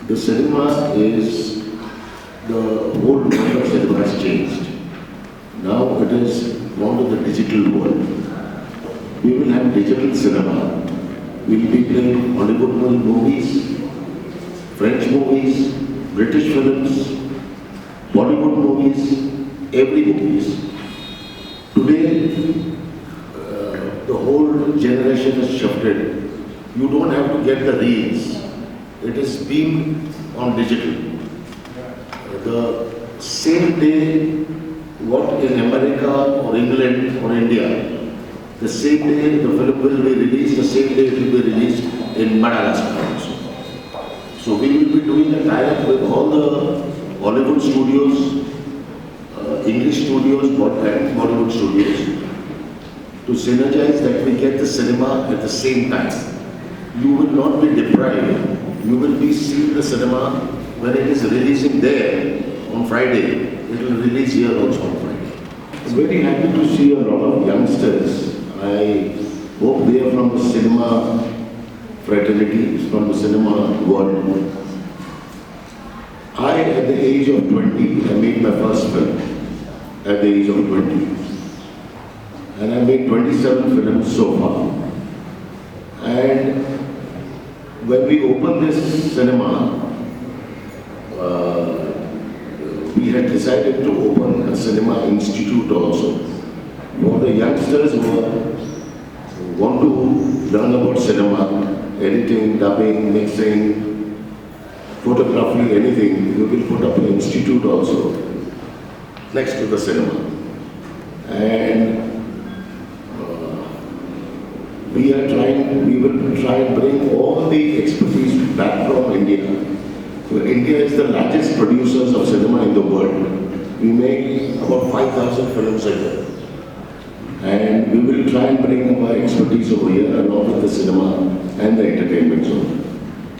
The cinema is, the whole world of cinema has changed. Now it is gone to the digital world. We will have digital cinema. We will be playing Hollywood movies, French movies, British films, Bollywood movies, every movies. Today, the whole generation is shifted. You don't have to get the reels. It is being on digital. The same day, what in America or England or India, the same day the film will be released, the same day it will be released in Madagascar also. So we will be doing a tie-up with all the Hollywood studios, English studios, and Bollywood studios to synergize that we get the cinema at the same time. You will not be deprived. You will be seeing the cinema when it is releasing there on Friday. It will release here also on Friday. I'm very happy to see a lot of youngsters. I hope they are from the cinema fraternity, from the cinema world. I, at the age of 20, I made my first film at the age of 20. And I made 27 films so far. And when we opened this cinema, we had decided to open a cinema institute also for the youngsters who want to learn about cinema, editing, dubbing, mixing, photography, anything. We will put up an institute also next to the cinema. And we will try and bring all the expertise back from India. So India is the largest producers of cinema in the world. We make about 5,000 films a year. And we will try and bring our expertise over here along with the cinema and the entertainment zone.